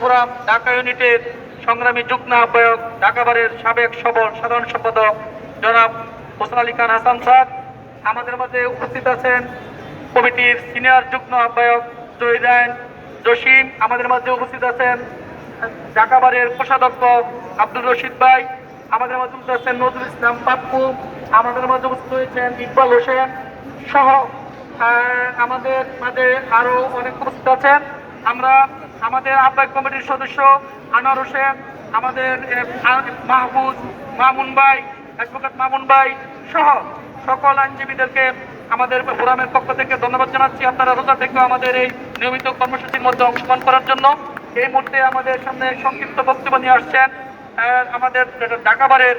Forum Dhaka ইউনিটের সংগ্রামী যুগ্ম আহ্বায়ক, ঢাকা বারের সাবেক সবল সাধারণ সম্পাদক জনাব হোসেন আলী খান হাসান স্যার। আমাদের মাঝে উপস্থিত আছেন কমিটির সিনিয়র যুগ্ম আহ্বায়ক জহিরান জসিম। আমাদের মাঝে উপস্থিত আছেন ঢাকা বারের কোষাধ্যক্ষ আব্দুর রশিদ ভাই। আমাদের মাঝে উপস্থিত আছেন নজরুল ইসলাম পাপ্পু। আমাদের মাঝে উপস্থিত হয়েছেন ইকবাল হোসেন সহ আমাদের মাঝে আরো অনেক উপস্থিত আছেন। আমরা আমাদের আহ্বায়ক কমিটির সদস্য আনোয়ার হোসেন, আমাদের মাহফুজ মামুন ভাই, অ্যাডভোকেট মামুন ভাই সহ সকল আইনজীবীদেরকে আমাদের ফোরামের পক্ষ থেকে ধন্যবাদ জানাচ্ছি। আপনারা রোজা থেকে আমাদের এই নিয়মিত কর্মসূচির মধ্যে অংশগ্রহণ করার জন্য। এই মুহূর্তে আমাদের সামনে সংক্ষিপ্ত বক্তব্য নিয়ে আসছেন আমাদের ঢাকা বারের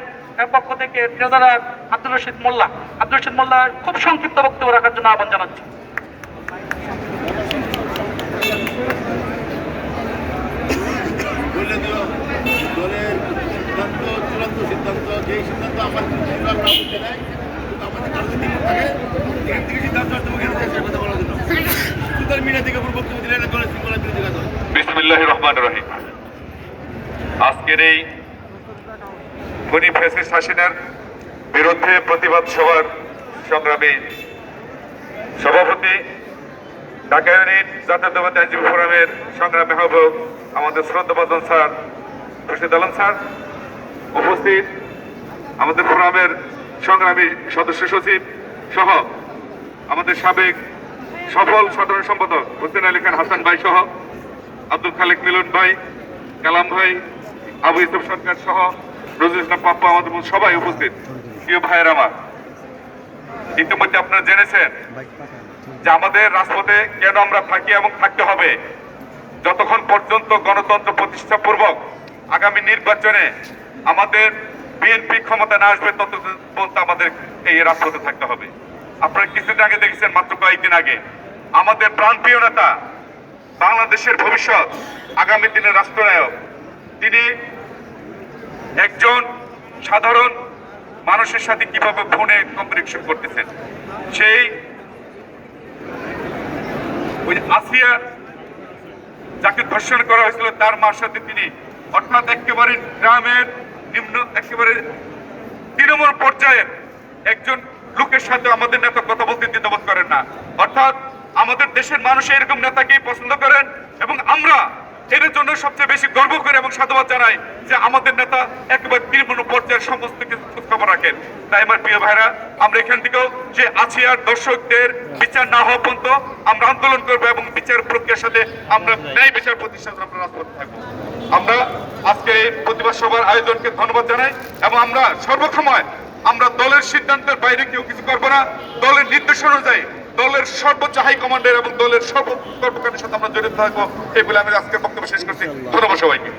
পক্ষ থেকে ট্রেজারার আব্দুর রশিদ মোল্লা। আব্দুর রশিদ মোল্লা খুব সংক্ষিপ্ত বক্তব্য রাখার জন্য আহ্বান জানাচ্ছি। সিদ্ধান্ত যে সিদ্ধান্ত আমার বিসমিল্লাহির রহমানির রহিম। আজকের এই খুনি ফ্যাসিস্ট হাসিনার বিরুদ্ধে প্রতিবাদ সভার সংগ্রামী সভাপতি, ঢাকা ইউনিট জাতীয়তাবাদী আইনজীবী ফোরামের সংগ্রামী আহ্বায়ক আমাদের শ্রদ্ধাভাজন স্যার খুরশিদ আলম স্যার, উপস্থিত আমাদের ফোরামের সংগ্রামী সদস্য সচিব সহ আমাদের সাবেক সফল সাধারণ সম্পাদক হোসেন আলী খান হাসান ভাই সহ আব্দুল খালেক মিলন ভাই, কালাম ভাই, আবু ইউসুফ সরকার সহ নজরুল ইসলাম পাপ্পা, আমাদের সবাই উপস্থিত। প্রিয় ভাইয়ের আমার, ইতিমধ্যে আপনারা জেনেছেন যে আমাদের রাজপথে কেন আমরা থাকি এবং থাকতে হবে। যতক্ষণ পর্যন্ত গণতন্ত্র প্রতিষ্ঠাপূর্বক আগামী নির্বাচনে আমাদের বিএনপি ক্ষমতা না আসবে ততদিন পর্যন্ত আমাদের এই রাজপথে থাকতে হবে। আপনারা কিছুদিন আগে দেখেছেন, মাত্র কয়েকদিন আগে আমাদের প্রাণপ্রিয় নেতা, বাংলাদেশের ভবিষ্যৎ, আগামী দিনের রাষ্ট্রনায়ক, তিনি একজন সাধারণ মানুষের সাথে কিভাবে ফোনে কমিউনিকেশন করতেছেন। সেই ওই আসিয়া যাকে ধর্ষণ করা হয়েছিল তার মার সাথে তিনি, অর্থাৎ একেবারে গ্রামের নিম্ন একেবারে তৃণমূল পর্যায়ের একজন লোকের সাথে আমাদের নেতা কথা বলতে দ্বিধাবোধ করেন না। অর্থাৎ আমাদের দেশের মানুষ এরকম নেতাকেই পছন্দ করেন এবং আমরা এর জন্য সবচেয়ে বেশি গর্ব করে এবং সাধুবাদ জানাই যে আমাদের নেতা একেবারে তৃণমূল পর্যায়ের সমস্ত কিছু খবর রাখেন। তাই আমার প্রিয় ভাইরা, আমরা এখান থেকেও যে আসিয়ার দর্শকদের বিচার না হওয়া পর্যন্ত আমরা আন্দোলন করবো এবং বিচার প্রক্রিয়ার সাথে আমরা ন্যায় বিচার প্রতিষ্ঠান আমরা রাজপথে থাকবো। আমরা আজকে এই প্রতিবাদ সভার আয়োজনকে ধন্যবাদ জানাই এবং আমরা সর্বসময় আমরা দলের সিদ্ধান্তের বাইরে কেউ কিছু করবো না। দলের নির্দেশ অনুযায়ী দলের সর্বোচ্চ হাই কমান্ডার এবং দলের সর্বকর্মকারীর সাথে আমরা জড়িত থাকবো। এই বলে আমি আজকের বক্তব্য শেষ করছি। ধন্যবাদ সবাইকে।